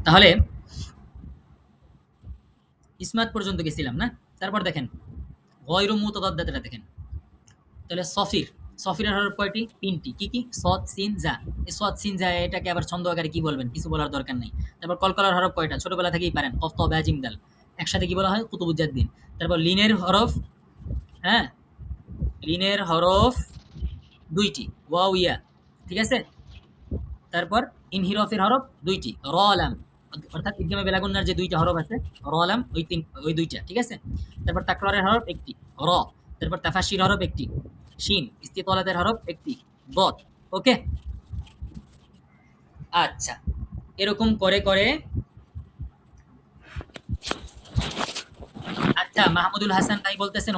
তাহলে ইসমাত পর্যন্ত গেছিলাম না? তারপর দেখেন গয়রু মুতাদাদ্দাতটা দেখেন। তাহলে সফির, সফিরের হরফ কয়টি? ৩ টি। কি, কি? সদ, সিন, জা। এই সদ, সিন, জা এটাকে আবার ছন্দ আকারে কি বলবেন? কিছু বলার দরকার নাই। তারপর কলকলার হরফ কয়টা? ছোটবেলা থেকেই পারেন। কফ, ত, বা, জিম, দাল। একসাথে কি বলা হয়? কুতুবুজ্জাদ্দিন। তারপর লিনের হরফ, হ্যাঁ? লিনের হরফ ২ টি। ওয়াও, ইয়া। ঠিক আছে? তারপর ইনহিরফের হরফ ২ টি। র, লাম। অর্থাৎ ইদগামে বেলাগুন্নার যে ২ টা হরফ আছে, র, লাম ওই ২ টা। ঠিক আছে? তারপর তাকরারের হরফ ১ টি, র। তারপর তাফাসসির হরফ ১ টি, শিন। ইস্তিতালাতের হরফ ১ টি, দদ। ওকে? আচ্ছা। এরকম করে আচ্ছা, মাহমুদুল হাসান ভাই বলতেছেন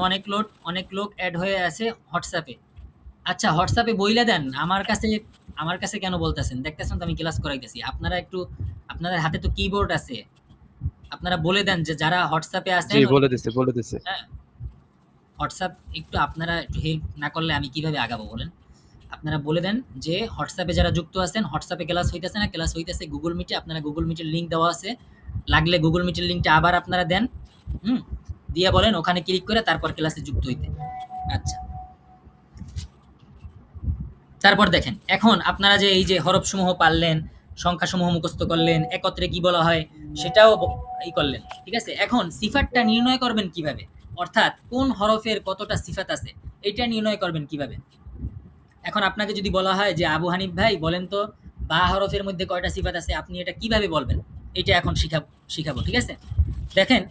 অনেক লোক এড হয়ে আছে হোয়াটসঅ্যাপে। আচ্ছা, হোয়াটসঅ্যাপে বইলা দেন। আমার কাছে কেন বলতেছেন? দেখতেছেন তো আমি ক্লাস করাইতেছি। আপনারা একটু, আপনাদের হাতে তো কিবোর্ড আছে। আপনারা বলে দেন যে যারা হোয়াটসঅ্যাপে জি আছেন ওই, বলে দিছে। হ্যাঁ, হোয়াটসঅ্যাপ একটু আপনারা একটু হেল্প না করলে আমি কিভাবে আগাবো বলেন? আপনারা বলে দেন যে হোয়াটসঅ্যাপে যারা যুক্ত আছেন, হোয়াটসঅ্যাপে ক্লাস হইতেছে না, ক্লাস হইতেছে গুগল মিটে। আপনারা গুগল মিটের লিঙ্ক দেওয়া আছে, লাগলে গুগল মিটের লিঙ্কটা আবার আপনারা দেন। হুম, দিয়ে বলেন ওখানে ক্লিক করে তারপর ক্লাসে যুক্ত হইতে। আচ্ছা, তারপর দেখেন এখন আপনারা যে এই যে হরফসমূহ পারলেন, সংখ্যাসমূহ মুখস্থ করলেন, একত্রে কি বলা হয় সেটাও ই করলেন। ঠিক আছে? এখন সিফাতটা নির্ণয় করবেন কিভাবে? অর্থাৎ কোন হরফের কতটা সিফাত আছে এটা নির্ণয় করবেন কিভাবে? এখন আপনাকে যদি বলা হয় যে আবু হানিফ ভাই বলেন তো বা হরফের মধ্যে কয়টা সিফাত আছে, আপনি এটা কিভাবে বলবেন? এটা এখন শিখাবো। ঠিক আছে? দেখেন,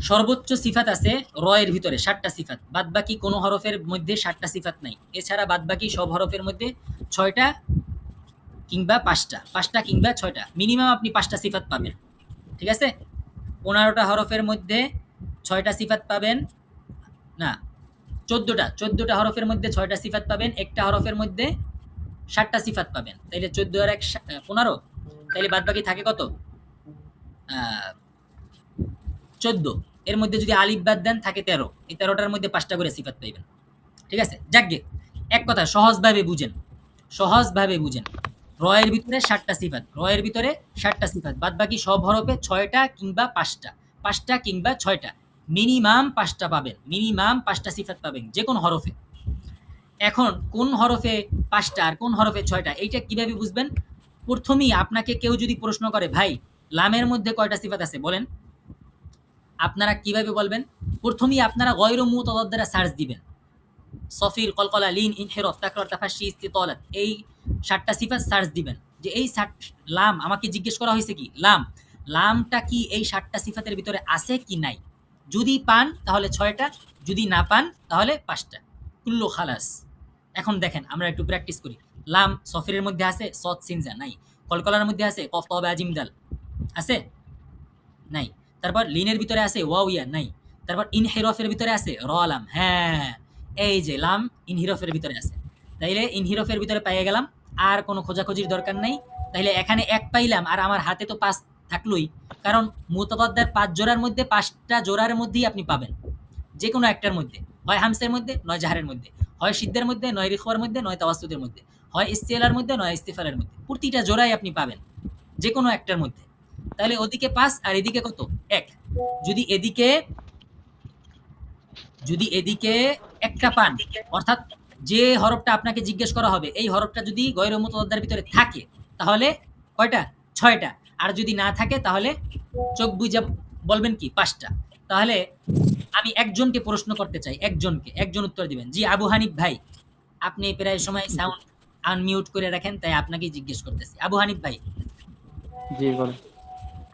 সর্বোচ্চ সিফাত আছে র এর ভিতরে ৭টা সিফাত। বাদবাকি কোনো হরফের মধ্যে ৭টা সিফাত নাই। এছাড়া বাদবাকি সব হরফের মধ্যে ৬টা কিংবা ৫টা, ৫টা কিংবা ৬টা। মিনিমাম আপনি ৫টা সিফাত পাবেন। ঠিক আছে? ১৫টা হরফের মধ্যে ৬টা সিফাত পাবেন। না, ১৪টা হরফের মধ্যে ৬টা সিফাত পাবেন। একটা হরফের মধ্যে ৭টা সিফাত পাবেন। তাইলে ১৪ আর ১ ১৫। তাইলে বাদবাকি থাকে কত? আ ১৪। এর মধ্যে যদি আলিফ বাদ দেন থাকে ১৩। এই ১৩টার মধ্যে ৫টা করে সিফাত পাইবেন। ঠিক আছে? যাকগে, এক কথা সহজভাবে বুঝেন। সহজভাবে বুঝেন। র এর ভিতরে ৭টা সিফাত। র এর ভিতরে ৭টা সিফাত। বাদবাকি সব হরফে ৬টা কিংবা ৫টা। ৫টা কিংবা ৬টা। মিনিমাম ৫টা পাবেন। মিনিমাম ৫টা সিফাত পাবেন যেকোনো হরফে। এখন কোন হরফে ৫টা আর কোন হরফে ৬টা এইটা কিভাবে বুঝবেন? প্রথমেই আপনাকে কেউ যদি প্রশ্ন করে, ভাই লামের মধ্যে কয়টা সিফাত আছে বলেন? আপনারা কিভাবে বলবেন? প্রথমেই আপনারা গয়রু মুতাদাদ দ্বারা সার্চ দিবেন। সফির, কলকলা, লিন, ইনহিরাফ, তাকরার, তাফাসসি, ইস্তিতালাত, এই ৭টা সিফাত সার্চ দিবেন। যে এই লাম আমাকে জিজ্ঞেস করা হয়েছে কি লাম, লামটা কি এই ৭টা সিফাতের ভিতরে আছে কি নাই? যদি পান তাহলে ৬টা, যদি না পান তাহলে ৫টা। কুল্লু খালাস। এখন দেখেন আমরা একটু প্র্যাকটিস করি। লাম সফিরের মধ্যে আছে, সদ, সিন, জা নাই। কলকলার মধ্যে আছে, কফ, ত, বা, জিম, দাল আছে? নাই। তারপর লিনের ভিতরে আছে ওয়াও, ইয়া নাই। তারপর ইনহিরফের ভিতরে আছে র, লাম। হ্যাঁ, এই যে লাম ইনহিরফের ভিতরে আছে। তাইলে ইনহিরফের ভিতরে পাইয়ে গেলাম। আর কোনো খোঁজাখুঁজির দরকার নাই। তাইলে এখানে ১ পাইলাম আর আমার হাতে তো ৫ থাকলোই। কারণ মুতাদাদ্দার ৫ জোড়ার মধ্যে ৫টা জোড়ার মধ্যেই আপনি পাবেন। যেকোনো একটার মধ্যে। হয় হামসের মধ্যে, নয় জাহারের মধ্যে। হয় সিদ্ধের মধ্যে, নয় রিখওয়ার মধ্যে, নয় তাওয়াসসুদের মধ্যে। হয় ইস্তিলার মধ্যে, নয় ইস্তিফালের মধ্যে। প্রতিটা জোড়াই আপনি পাবেন। যেকোনো একটার মধ্যে। তাহলে ওদিকে ৫ আর এদিকে কত? ১। যদি এদিকে যদি এদিকে একটা পান, অর্থাৎ যে হরফটা আপনাকে জিজ্ঞেস করা হবে এই হরফটা যদি গয়রে মুতাদাদ্দার ভিতরে থাকে তাহলে কয়টা? ৬টা। আর যদি না থাকে তাহলে চোখ বুইজা বলবেন কি ৫টা। তাহলে আমি একজনকে প্রশ্ন করতে চাই, একজনকে। একজন উত্তর দিবেন। জি আবু হানিফ ভাই, আপনি প্রায় সময় জি সাউন্ড আনমিউট করে রাখেন, তাই আপনাকেই জিজ্ঞেস করতেছি। আবু হানিফ ভাই, জি বলেন।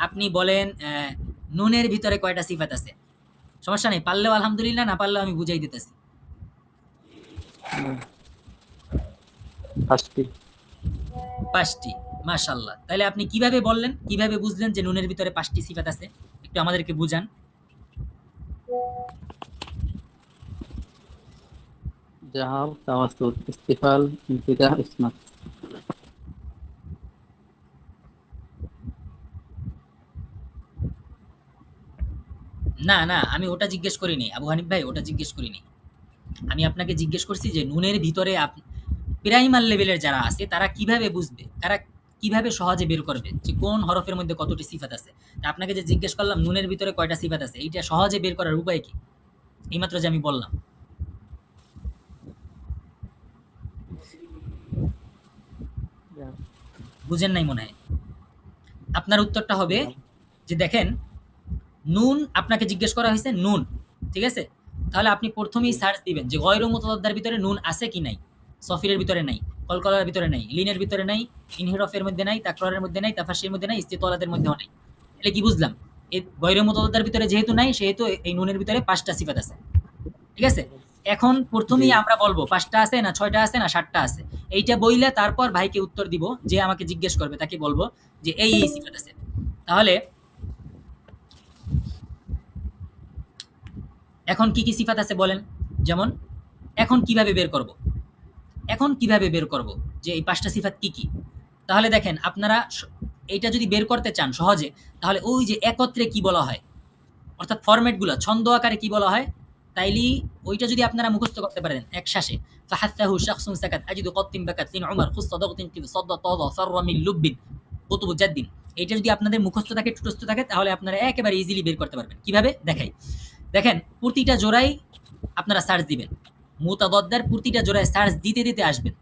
আপনি বলেন নুনের ভিতরে কয়টা সিফাত আছে? সমস্যা নেই, পারলেও আলহামদুলিল্লাহ, না পারলেও আমি বুঝাই দিতেছি। হুম, ৫টি। ৫টি। মাশাআল্লাহ। তাইলে আপনি কিভাবে বললেন? কিভাবে বুঝলেন যে নুনের ভিতরে ৫টি সিফাত আছে? একটু আমাদেরকে বুঝান। জাহার, তাওয়াসসুত, ইস্তিফাল, ইনফিতাহ, ইসমাত। না, না, আমি ওটা জিজ্ঞেস করিনি। আবু হানিফ ভাই, ওটা জিজ্ঞেস করিনি। আমি আপনাকে জিজ্ঞেস করছি যে নুনের ভিতরে প্রাইমার লেভেলের যারা আছে তারা কিভাবে বুঝবে? তারা কিভাবে সহজে বের করবে যে কোন হরফের মধ্যে কতটি সিফাত আছে? তা আপনাকে যে জিজ্ঞেস করলাম নুনের ভিতরে কয়টা সিফাত আছে, এইটা সহজে বের করার উপায় কি? এইমাত্র যে আমি বললাম। বুঝেন নাই মনে হয়। আপনার উত্তরটা হবে যে দেখেন, নুন আপনাকে জিজ্ঞেস করা হয়েছে নুন, ঠিক আছে? তাহলে আপনি প্রথমেই সার্চ দিবেন যে গয়রু মুতাদাদ্দার ভিতরে নুন আছে কি নাই। সফিরের ভিতরে নাই, কলকলার ভিতরে নাই, লিনের ভিতরে নাই, ইনহিরফের মধ্যে নাই, তাকরারের মধ্যে নাই, তাফাসির মধ্যে নাই, ইস্তিতলাতের মধ্যেও নাই। তাহলে কি বুঝলাম? এই গয়রু মুতাদাদ্দার ভিতরে যেহেতু নাই, সেহেতু এই নুনের ভিতরে ৫টা সিফাত আছে। ঠিক আছে? এখন জি। প্রথমেই আমরা বলবো ৫টা আছে না ৬টা আছে না ৭টা আছে। এইটা বইলে তারপর ভাইকে উত্তর দিব, যে আমাকে জিজ্ঞেস করবে তাকে বলবো যে এই সিফাত আছে। তাহলে এখন কি কি সিফাত আছে বলেন? যেমন এখন কিভাবে বের করব? এখন কিভাবে বের করব যে এই ৫টা সিফাত কি কি? তাহলে দেখেন আপনারা এইটা যদি বের করতে চান সহজে, তাহলে ওই যে একত্রে কি বলা হয়, অর্থাৎ ফরম্যাটগুলো ছন্দ আকারে কি বলা হয়, তাইলেই ওইটা যদি আপনারা মুখস্থ করতে পারেন এক শ্বাসে, ফাহাত্তাহু শাখসুন সাকাত আজিদু কত্তিন বাকাত লিন উমর খুস্তা দাগতিন কিদ সাদ্দা তাদা ফাররা মিন লুব্বিন কুতুবু জাদ্দিন। এইটা যদি আপনাদের মুখস্থ থাকে, ঠুটস্থ থাকে, তাহলে আপনারা একেবারে ইজিলি বের করতে পারবেন। কিভাবে দেখাই, দেখেন প্রতিটা জোড়ায় আপনারা সার্চ দিবেন, মুতাদাদ্দার প্রতিটা জোড়ায় সার্চ দিতে দিতে আসবেন।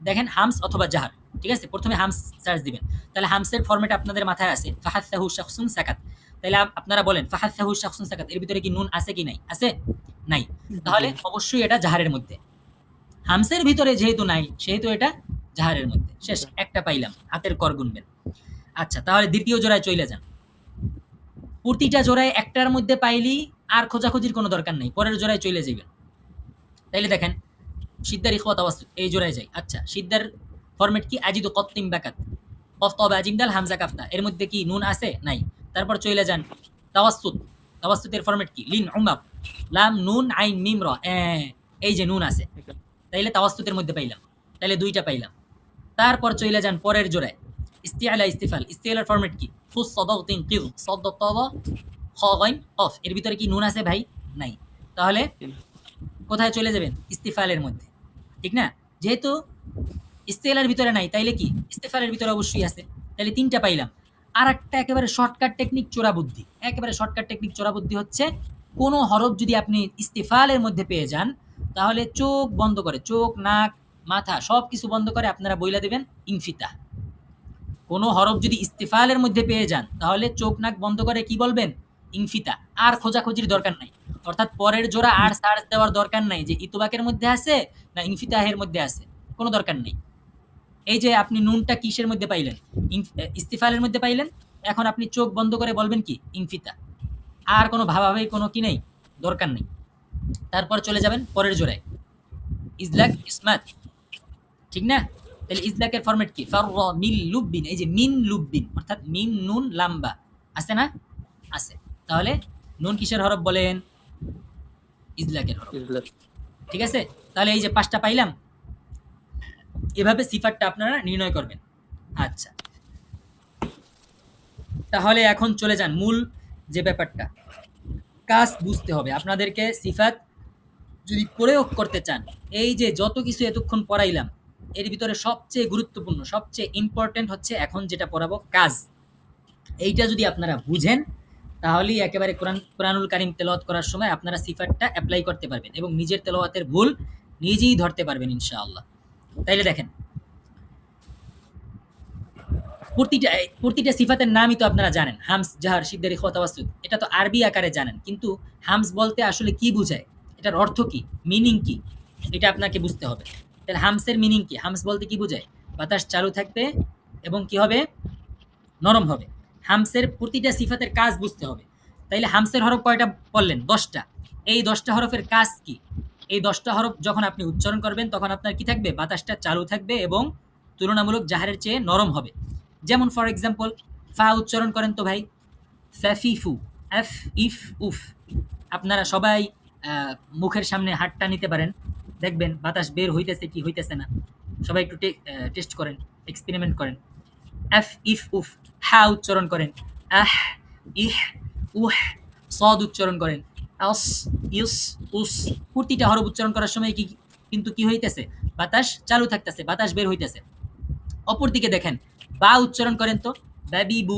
দেখেন হামস অথবা জাহার, ঠিক আছে? প্রথমে হামস সার্চ দিবেন, তাহলে হামসের ফরম্যাট আপনাদের মাথায় আছে ফাহাত্তাহু শাখসুন সাকাত। তাহলে আপনারা বলেন ফাহাত্তাহু শাখসুন সাকাত, এর ভিতরে কি নুন আছে কি নাই? আছে? নাই। তাহলে অবশ্যই এটা জাহারের মধ্যে। হামসের ভিতরে যেহেতু নাই, সেহেতু এটা জাহারের মধ্যে। শেষ, একটা পাইলাম, হাতের কর গুনবেন। আচ্ছা, তাহলে দ্বিতীয় জোড়ায় চলে যান। প্রতিটা জোড়ায় একটার মধ্যে পাইলি আর খোঁজাখুঁজির কোনো দরকার নেই, পরের জোড়ায় চলে যাবেন। তাইলে দেখেন সিদ্ধার ইখওয়াত আওয়াসুদ, এই জোড়ায় যাই। আচ্ছা, সিদ্ধার ফরম্যাট কি? আজিদু কত্তিম বাকাত, কফ তবে আজিম দাল হামজা কাফতা, এর মধ্যে কি নুন আছে? নাই। তারপর চলে যান তাওয়াসসুত, তাওয়াসসুতের ফরম্যাট কি? লিন উমাব লাম নুন আইন মিম র, এই যে নুন আছে, তাইলে তাওয়াসসুতের মধ্যে পাইলাম, তাইলে দুইটা পাইলাম। তারপর চলে যান পরের জোড়ায় ইস্তিআলা ইস্তিফাল, ইস্তিআলার ফরম্যাট কি? ফুস সাদাগতিন কিদ সাদ্দা তাদা খ গাইন কফ, এর ভিতরে কি নুন আছে ভাই? নাই। তাহলে কোথায় চলে যাবেন? ইস্তিফালের মধ্যে, ঠিক না? যেহেতু ইস্তেলার ভিতরে নাই, তাইলে কি ইস্তেফালের ভিতরে অবশ্যই আছে। তাহলে ৩টা পাইলাম। আর একটা একেবারে শর্টকাট টেকনিক চোরা বুদ্ধি, একেবারে শর্টকাট টেকনিক চোরা বুদ্ধি হচ্ছে, কোনো হরফ যদি আপনি ইস্তিফালের মধ্যে পেয়ে যান, তাহলে চোখ বন্ধ করে, চোখ নাক মাথা সব কিছু বন্ধ করে আপনারা বইলা দেবেন ইনফিতা। কোনো হরফ যদি ইস্তিফালের মধ্যে পেয়ে যান, তাহলে চোখ নাক বন্ধ করে কি বলবেন? ইনফিতা। আর খোঁজাখুঁজির দরকার নাই, অর্থাৎ পরের জোড়া আর সার্চ দেওয়ার দরকার নাই যে ইতুবাকের মধ্যে আছে না ইনফিতাহের মধ্যে আছে, কোনো দরকার নেই। এই যে আপনি নুনটা কিসের মধ্যে পাইলেন? ইস্তিফালের মধ্যে পাইলেন। এখন আপনি চোখ বন্ধ করে বলবেন কি? ইনফিতা। আর কোনো ভাবাভাবি কোনো কি নেই, দরকার নেই। তারপর চলে যাবেন পরের জোড়ায় ইজলাক ইসমাত, ঠিক না? তাহলে ইজলাকের ফরম্যাট কি? ফাররা মিন লুব্বিন, এই যে মিন লুব্বিন, অর্থাৎ মিম নুন লাম্বা আছে না? আছে। তাহলে নুন কিসের হরফ বলেন? ইজলাকের হরফ, ঠিক আছে? তাহলে এই যে ৫টা পাইলাম, এভাবে সিফাতটা আপনারা নির্ণয় করবেন। আচ্ছা, তাহলে এখন চলে যান মূল যে ব্যাপারটা, কাজ বুঝতে হবে আপনাদেরকে। সিফাত যদি প্রয়োগ করতে চান, এই যে যত কিছু এতক্ষণ পড়াইলাম, এর ভিতরে সবচেয়ে গুরুত্বপূর্ণ, সবচেয়ে ইম্পর্টেন্ট হচ্ছে এখন যেটা পড়াবো কাজ। এইটা যদি আপনারা বুঝেন, তাহলেই একেবারে কোরআনুল কারিম তেলাওয়াত করার সময় আপনারা সিফাতটা অ্যাপ্লাই করতে পারবেন এবং নিজের তেলাওয়াতের ভুল নিজেই ধরতে পারবেন ইনশাআল্লাহ। তাইলে দেখেন, প্রতিটা সিফাতের নামই তো আপনারা জানেন, হামস জাহার সিদ্দার ইখওয়া তাওয়াসসুত, এটা তো আরবি আকারে জানেন, কিন্তু হামস বলতে আসলে কি বোঝায়, এটার অর্থ কি, মিনিং কি, এটা আপনাকে বুঝতে হবে। তাহলে হামসের মিনিং কি? হামস বলতে কি বোঝায়? বাতাস চালু থাকবে এবং কি হবে? নরম হবে। হামসের প্রতিটা সিফাতের কাজ বুঝতে হবে। তাইলে হামসের হরফ কয়টা বললেন? 10টা। এই 10টা হরফের কাজ কি? এই 10টা হরফ যখন আপনি উচ্চারণ করবেন, তখন আপনার কি থাকবে? বাতাসটা চালু থাকবে এবং তুলনামূলক জাহারের চেয়ে নরম হবে। যেমন ফর এক্সাম্পল, ফা উচ্চারণ করেন তো ভাই, ফাফিফু, এফ ইফ উফ। আপনারা সবাই মুখের সামনে হাতটা নিতে পারেন, দেখবেন বাতাস বের হইতেছে কি হইতেছে না। সবাই একটু টেস্ট করেন, এক্সপেরিমেন্ট করেন। এফ ইফ উফ। হা উচ্চারণ করেন, আহ ইহ উহ। সদ উচ্চারণ করেন, আস ইউস উস। প্রতিটা হরফ উচ্চারণ করার সময় কি কিন্তু কি হইতেছে? বাতাস চালু থাকতেছে, বাতাস বের হইতেছে। অপরদিকে দেখেন, বা উচ্চারণ করেন তো, বাবিবু,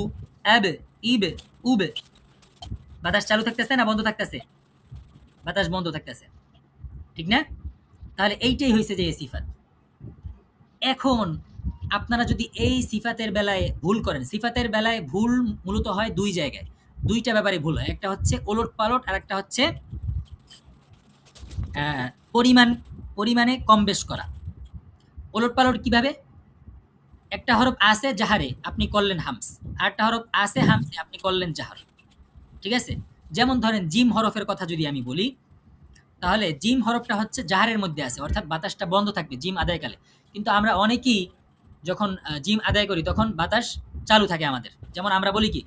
আব, ইব, উব। বাতাস চালু থাকতেছে না বন্ধ থাকতেছে? বাতাস বন্ধ থাকতেছে, ঠিক না? তাহলে এইটাই হয়েছে যে এই সিফাত। এখন আপনারা যদি এই সিফাতের বেলায় ভুল করেন, সিফাতের বেলায় ভুল মূলত হয় দুই জায়গায়, দুইটা ব্যাপারে ভুল হয়। একটা হচ্ছে ওলট পালট, আর একটা হচ্ছে পরিমাণ, পরিমাণে কম বেশ করা। ওলট পালট কিভাবে? একটা হরফ আছে জাহারে, আপনি করলেন হামস, আর একটা হরফ আছে হামসে, আপনি করলেন জাহার। ঠিক আছে? যেমন ধরেন জিম হরফের কথা যদি আমি বলি, তাহলে জিম হরফটা হচ্ছে জাহারের মধ্যে আছে, অর্থাৎ বাতাসটা বন্ধ থাকবে জিম আদায়কালে। কিন্তু আমরা অনেকেই যখন জিম আদায় করি তখন বাতাস চালু থাকে আমাদের। যেমন আমরা বলি কি,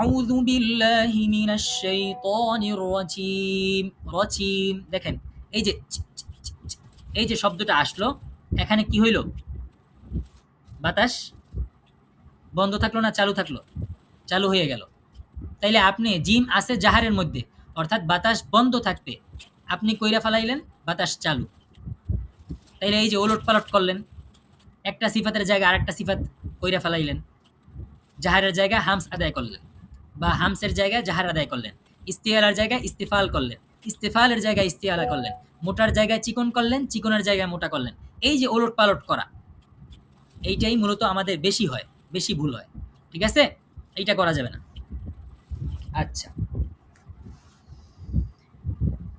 আউযু বিল্লাহি মিনাশ শাইতানির রাজিম, রাজিম। দেখেন এই যে এই যে শব্দটা আসলো, এখানে কি হইল? বাতাস বন্ধ থাকলো না চালু থাকলো? চালু হয়ে গেল। তাইলে আপনি জিম আছে জাহারের মধ্যে, অর্থাৎ বাতাস বন্ধ থাকতে আপনি কইরা ফেলাইলেন বাতাস চালু। তাইলে এই যে ওলট পালট করলেন, একটা সিফাতের জায়গায় আরেকটা সিফাত কইরা ফেলাইলেন, জাহারের জায়গায় হামস আদায় করলেন, বা হামসের জায়গায় জাহার আদায় করলেন, ইস্তিআলার জায়গায় ইস্তিফাল করলেন, ইস্তিফালের জায়গায় ইস্তিআলা করলেন, মোটার জায়গায় চিকন করলেন, চিকনের জায়গায় মোটা করলেন। এই যে ওলট পালট করা, এইটাই মূলত আমাদের বেশি হয়, বেশি ভুল হয়। ঠিক আছে? এইটা করা যাবে না। আচ্ছা,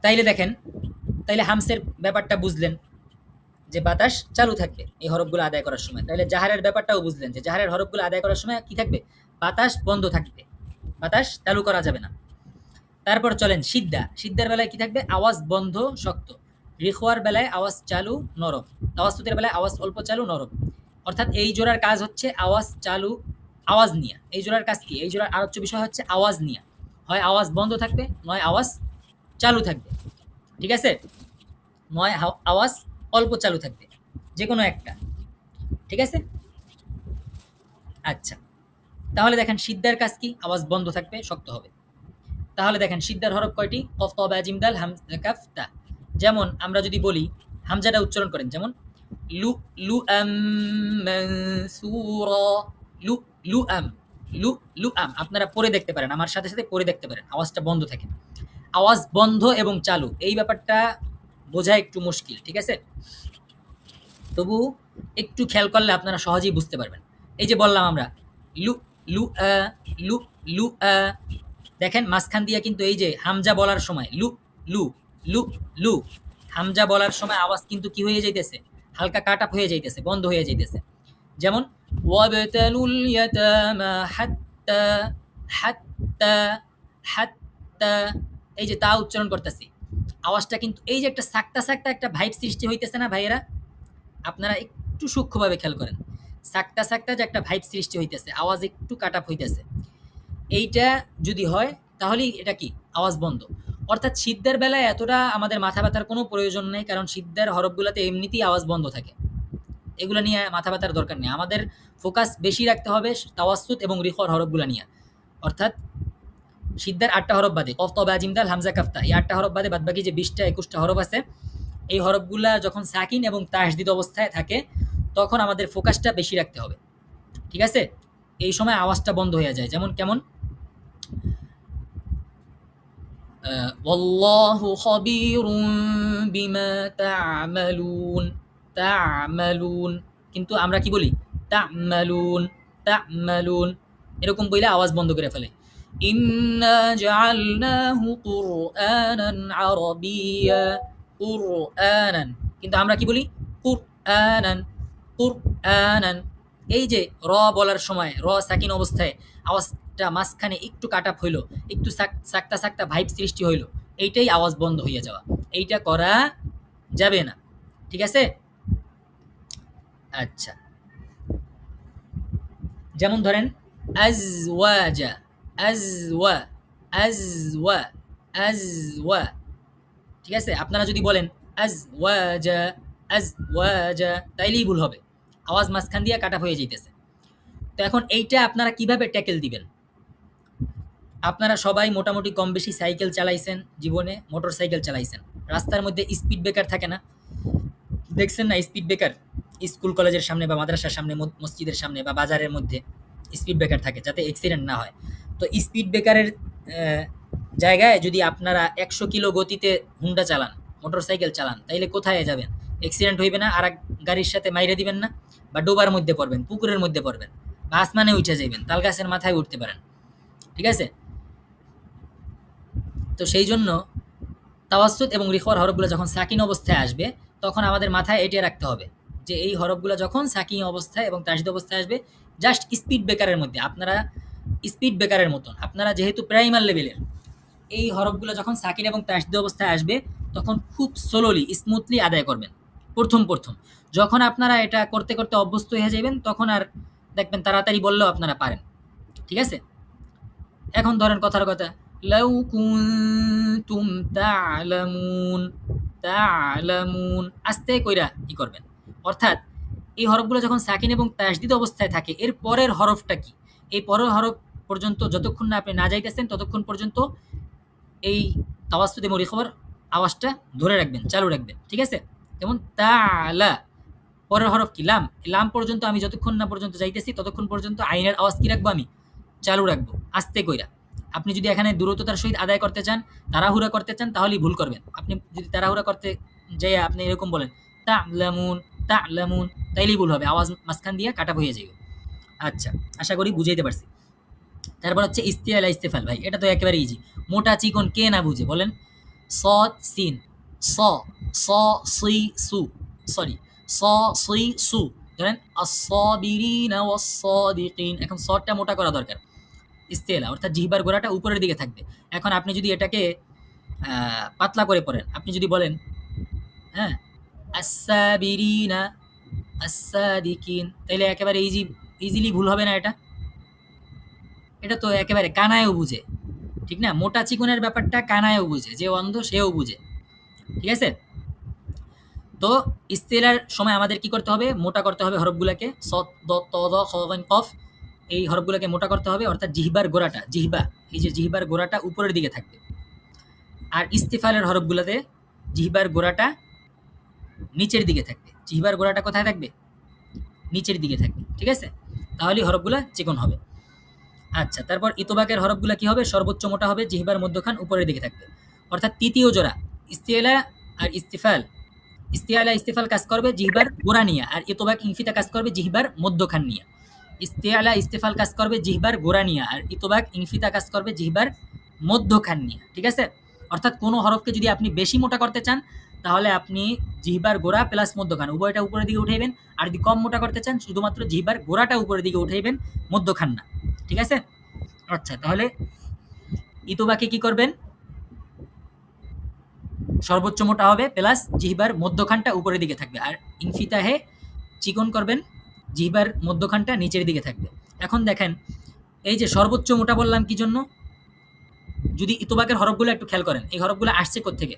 তাইলে দেখেন, তাইলে হামসের ব্যাপারটা বুঝলেন যে বাতাস চালু থাকবে এই হরফগুলো আদায় করার সময়। তাহলে জাহারের ব্যাপারটাও বুঝলেন যে জাহারের হরফগুলো আদায় করার সময় কি থাকবে? বাতাস বন্ধ থাকবে, বাতাস চালু করা যাবে না। তারপর চলেন সিদ্ধা, সিদ্ধার বেলায় কি থাকবে? আওয়াজ বন্ধ শক্ত। রিখওয়ার বেলায় আওয়াজ চালু নরম। তাওয়াসুতের বেলায় আওয়াজ অল্প চালু নরম। অর্থাৎ এই জোড়ার কাজ হচ্ছে আওয়াজ চালু, আওয়াজ নিয়া। এই জোড়ার কাজ কি? এই জোড়ার আলোচ্য বিষয় হচ্ছে আওয়াজ নিয়া। হয় আওয়াজ বন্ধ থাকবে, নয় আওয়াজ চালু থাকবে। ঠিক আছে? নয় আওয়াজ অল্প চালু থাকবে, যে কোনো একটা। ঠিক আছে? আচ্ছা, তাহলে দেখেন সিদ্ধার কাজ কি? আওয়াজ বন্ধ থাকবে, শক্ত হবে। তাহলে দেখেন সিদ্ধার হরফ কয়টি? কফ, ত, বা, জিম, দাল, হামজা, কাফ, তা। যেমন আমরা যদি বলি, হামজাটা উচ্চারণ করেন, যেমন লু, লু আম মানসুরা, লু, লু আম, লু, লু আম। আপনারা পড়ে দেখতে পারেন, আমার সাথে সাথে পড়ে দেখতে পারেন, আওয়াজটা বন্ধ থাকে। আওয়াজ বন্ধ এবং চালু, এই ব্যাপারটা বোঝা একটু মুশকিল। ঠিক আছে? তবু একটু খেয়াল করলে আপনারা সহজেই বুঝতে পারবেন। এই যে বললাম আমরা লু, লু আ, লু, লু আ। দেখেন মাঝখান দিয়ে কিন্তু এই যে হামজা বলার সময় লু, লু, লু, লু, হামজা বলার সময় আওয়াজ কিন্তু কি হয়ে যাইতেছে? হালকা কাট আপ হয়ে যাইতেছে, বন্ধ হয়ে যাইতেছে। যেমন ওয়াবতালুল ইয়াতামা হাত্তা, হাত্তা, হাত্তা। এই যে তা উচ্চারণ করতেছি, আওয়াজটা কিন্তু এই যে একটা সাকতা সাকতা একটা ভাইব সৃষ্টি হইতেছে না ভাইয়েরা? আপনারা একটু সূক্ষ্মভাবে খেয়াল করেন, সাকতা সাকতা যে একটা ভাইব সৃষ্টি হইতেছে, আওয়াজ একটু কাট আপ হইতেছে। এইটা যদি হয় তাহলেই এটা কি? আওয়াজ বন্ধ। অর্থাৎ সিদ্ধার বেলায় এতটা আমাদের মাথা ব্যথার কোনো প্রয়োজন নেই, কারণ সিদ্ধার হরফগুলোতে এমনিতেই আওয়াজ বন্ধ থাকে। এগুলো নিয়ে মাথা ব্যথার দরকার নেই। আমাদের ফোকাস বেশি রাখতে হবে তাওয়াসসুত এবং রিখর হরফগুলো নিয়ে। অর্থাৎ সিদ্ধার ৮টা হরফ বাদে, কফ, ত, বা, জিম, দাল, হামজা, কাফ, তা, এই ৮টা হরফ বাদে বাদবাকি যে ২০টা ২১টা হরফ আছে, এই হরফগুলা যখন সাকিন এবং তাসদিদ অবস্থায় থাকে তখন আমাদের ফোকাসটা বেশি রাখতে হবে। ঠিক আছে? এই সময় আওয়াজটা বন্ধ হয়ে যায়। যেমন কেমন? ওয়াল্লাহু খাবীরুম বিমা তা'মালুন, তা'মালুন। কিন্তু আমরা কি বলি? তা'মালুন, তা'মালুন। এরকম বইলে আওয়াজ বন্ধ করে ফেলে। ইন্না জাআলনাহু কুরআনান আরাবিয়্যা, কুরআনান। কিন্তু আমরা কি বলি? কুরআনান, কুরআনান। এই যে র বলার সময় র সাকিন অবস্থায় আওয়াজটা মাঝখানে একটু কাট আপ হইলো, একটু সাকতা সাকতা ভাইব সৃষ্টি হইলো, এইটাই আওয়াজ বন্ধ হইয়া যাওয়া। এইটা করা যাবে না। ঠিক আছে? আচ্ছা, যেমন ধরেন আজওয়াজা, আজওয়া, আজওয়া, আজওয়া। ঠিক আছে? আপনারা যদি বলেন আজওয়াজা, আজওয়াজা, তাইলেই ভুল হবে, আওয়াজ মাঝখান দিয়ে কাটা হয়ে যাইতেছে। তো এখন এইটা আপনারা কিভাবে ট্যাকেল দিবেন? আপনারা সবাই মোটামুটি কম বেশি সাইকেল চালাইছেন, জীবনে মোটর সাইকেল চালাইছেন। রাস্তার মধ্যে স্পিড ব্রেকার থাকে না? দেখছেন না স্পিড ব্রেকার? স্কুল কলেজের সামনে বা মাদ্রাসার সামনে, মসজিদের সামনে বা বাজারের মধ্যে স্পিড ব্রেকার থাকে যাতে অ্যাক্সিডেন্ট না হয়। তো স্পিড ব্রেকারের জায়গায় যদি আপনারা 100 কিলো গতিতে হুন্ডা চালান, মোটরসাইকেল চালান, তাইলে কোথায় যাবেন? অ্যাক্সিডেন্ট হইবে না? আর এক গাড়ির সাথে মাইরে দিবেন না? বা ডোবার মধ্যে পড়বেন, পুকুরের মধ্যে পড়বেন, বা আসমানে উঠে যাইবেন, তাল গাছের মাথায় উঠতে পারেন। ঠিক আছে? তো সেই জন্য তাওয়াসসুত এবং রিখওয়ার হরফগুলো যখন সাকিন অবস্থায় আসবে, তখন আমাদের মাথায় এটা রাখতে হবে যে এই হরফগুলো যখন সাকিন অবস্থায় এবং তাসদীদ অবস্থায় আসবে, জাস্ট স্পিড ব্রেকারের মধ্যে আপনারা, স্পিড ব্রেকারের মতন আপনারা যেহেতু প্রাইমার লেভেলের, এই হরফগুলো যখন সাকিন এবং তাসদীদ অবস্থায় আসবে, তখন খুব স্লোলি স্মুথলি আদায় করবেন প্রথম। যখন আপনারা এটা করতে করতে অভ্যস্ত হয়ে যাবেন, তখন আর দেখবেন তাড়াতাড়ি বললেও আপনারা পারেন। ঠিক আছে? এখন ধরেন কথার কথা, লাউ কুনতুম তা'লামুন, আস্তে কইরা ই করবেন। অর্থাৎ এই হরফগুলো যখন সাকিন এবং তাসদীদ অবস্থায় থাকে, এর পরের হরফটা কি? এই পরের হরফ পর্যন্ত যতক্ষণ না আপনি না যাইতেছেন, ততক্ষণ পর্যন্ত এই তাওয়াসসুত এবং রিখওয়ার আওয়াজটা ধরে রাখবেন, চালু রাখবেন। ঠিক আছে? যেমন তা'লা, পরের হরফ কি? লাম। লাম পর্যন্ত আমি যতক্ষণ না পর্যন্ত যাইতেছি, ততক্ষণ পর্যন্ত আইনের আওয়াজ কি রাখবো? আমি চালু রাখবো, আস্তে কইরা। আপনি যদি এখানে দ্রুততার সহিত আদায় করতে চান, তাড়াহুড়া করতে চান, তাহলেই ভুল করবেন। আপনি যদি তাড়াহুড়া করতে যেয়ে আপনি এরকম বলেন তা'লামুন, তাইলেই ভুল হবে, আওয়াজ মাঝখান দিয়ে কাটা হয়ে যাবে। আচ্ছা, আশা করি বুঝাইতে পারছি। তারপর হচ্ছে ইস্তিআলা ইস্তেফাল। ভাই এটা তো একেবারে ইজি, মোটা চিকন কে না বুঝে বলেন? সদ সিন, স স সি সু, সরি, স সি সু, ধরেন আস-সাবিরিনা ওয়াস-সাদিকিন। এখন সদটা মোটা করা দরকার। ইস্তেলা অর্থাৎ জিহ্বার গোড়াটা উপরের দিকে থাকবে। এখন আপনি যদি এটাকে পাতলা করে পড়েন, আপনি যদি বলেন, হ্যাঁ, আস-সাবিরিনা আস-সাদিকিন, তাইলে একেবারে ইজিলি ভুল হবে না এটা? এটা তো একেবারে কানায়ও বুঝে, ঠিক না? মোটা চিকনের ব্যাপারটা কানায়ও বুঝে, যে অন্ধ সেও বুঝে। ঠিক আছে? তো ইস্তেলার সময় আমাদের কি করতে হবে? মোটা করতে হবে হরফগুলাকে, সদ দ ত দ খ গইন কফ, এই হরফগুলোকে মোটা করতে হবে। অর্থাৎ জিহ্বার গোড়াটা, জিহ্বা, এই যে জিহ্বার গোড়াটা উপরের দিকে থাকবে। আর ইস্তিফালের হরফগুলোতে জিহ্বার গোড়াটা নিচের দিকে থাকবে। জিহ্বার গোড়াটা কোথায় থাকবে? নিচের দিকে থাকবে। ঠিক আছে? তাহলেই হরফগুলা চিকন হবে। আচ্ছা, তারপর ইতবাকের হরফগুলা কি হবে? সর্বোচ্চ মোটা হবে, জিহ্বার মধ্যখান উপরের দিকে থাকবে। অর্থাৎ তৃতীয় জোড়া ইস্তিআলা আর ইস্তিফাল, ইস্তিআলা ইস্তিফাল কাজ করবে জিহ্বার গোড়া নিয়ে, আর ইতবাক ইনফিতা কাজ করবে জিহ্বার মধ্যখান নিয়ে। ইস্তিআলা ইস্তিফাল কাজ করবে জিহ্বার গোড়া নিয়ে, আর ইতবাক ইনফিতা কাজ করবে জিহ্বার মধ্যখান নিয়ে। ঠিক আছে? অর্থাৎ কোনো হরফকে যদি আপনি বেশি মোটা করতে চান, তাহলে আপনি জিহ্বার গোড়া প্লাস মধ্যখান উভয়টা উপরের দিকে উঠাইবেন। আর যদি কম মোটা করতে চান, শুধুমাত্র জিহ্বার গোড়াটা উপরের দিকে উঠাইবেন, মধ্যখান না। ঠিক আছে? আচ্ছা, তাহলে ইতবাকে কি করবেন? সর্বোচ্চ মোটা হবে প্লাস জিহ্বার মধ্যখানটা উপরের দিকে থাকবে। আর ইনফিতাহে চিকন করবেন, জিহ্বার মধ্যখানটা নিচের দিকে থাকবে। এখন দেখেন, এই যে সর্বোচ্চ মোটা বললাম কি জন্য? যদি ইতবাকের হরফগুলো একটু খেয়াল করেন, এই হরফগুলো আসছে কোত্থেকে?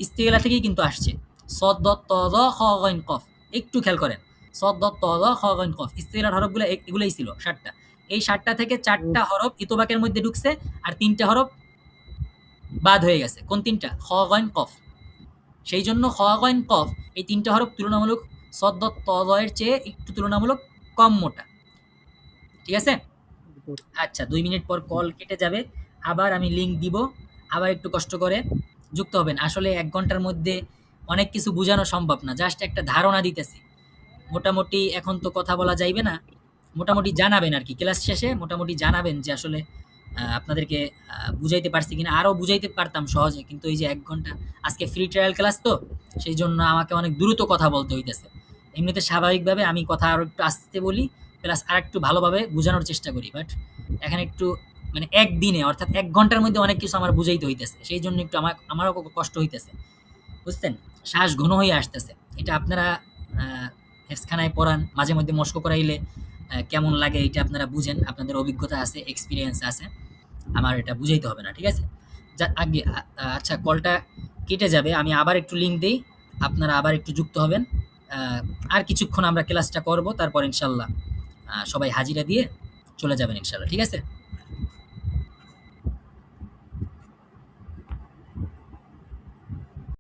ইস্তিগলা থেকেই কিন্তু আসছে। সদ দ ত দ খ গইন কফ, একটু খেয়াল করেন, সদ দ ত দ খ গইন কফ, ইস্তিগলার হরফগুলো এগুলোই ছিল 7টা। এই 7টা থেকে 4টা হরফ ইতবাকের মধ্যে ঢুকছে, আর 3টা হরফ বাদ হয়ে গেছে। কোন 3টা? খ গইন কফ। সেই জন্য খ গইন কফ এই 3টা হরফ তুলনামূলক সদ দ ত দ এর চেয়ে একটু তুলনামূলক কম মোটা। ঠিক আছে? আচ্ছা, 2 মিনিট পর কল কেটে যাবে, আবার আমি লিঙ্ক দিব, আবার একটু কষ্ট করে যুক্ত হবেন। আসলে 1 ঘন্টার মধ্যে অনেক কিছু বোঝানো সম্ভব না, জাস্ট একটা ধারণা দিতেছি। মোটামুটি এখন তো কথা বলা যাইবে না, মোটামুটি জানাবেন আর কি, ক্লাস শেষে মোটামুটি জানাবেন যে আসলে আপনাদেরকে বুঝাইতে পারছি কিনা। আরও বুঝাইতে পারতাম সহজে, কিন্তু এই যে 1 ঘন্টা আজকে ফ্রি ট্রায়াল ক্লাস, তো সেই জন্য আমাকে অনেক দ্রুত কথা বলতে হইতেছে। এমনিতে স্বাভাবিকভাবে আমি কথা আরও একটু আস্তে বলি, প্লাস আর একটু ভালোভাবে বোঝানোর চেষ্টা করি, বাট এখানে একটু মানে একদিনে অর্থাৎ 1 ঘন্টার মধ্যে অনেক কিছু আমার বুঝাইতে হইতেছে, সেই জন্য একটু আমারও কষ্ট হইতেছে, বুঝছেন? শ্বাস ঘন হয়ে আসতেছে। এটা আপনারা হেফজখানায় পড়ান, মাঝে মধ্যে মস্ক করাইলে কেমন লাগে এটা আপনারা বুঝেন, আপনাদের অভিজ্ঞতা আছে, এক্সপিরিয়েন্স আছে, আমার এটা বুঝাইতে হবে না। ঠিক আছে? আগে আচ্ছা, কলটা কেটে যাবে, আমি আবার একটু লিঙ্ক দেই, আপনারা আবার একটু যুক্ত হবেন। আর কিছুক্ষণ আমরা ক্লাসটা করব, তারপর ইনশাল্লাহ সবাই হাজিরা দিয়ে চলে যাবেন ইনশাল্লাহ। ঠিক আছে?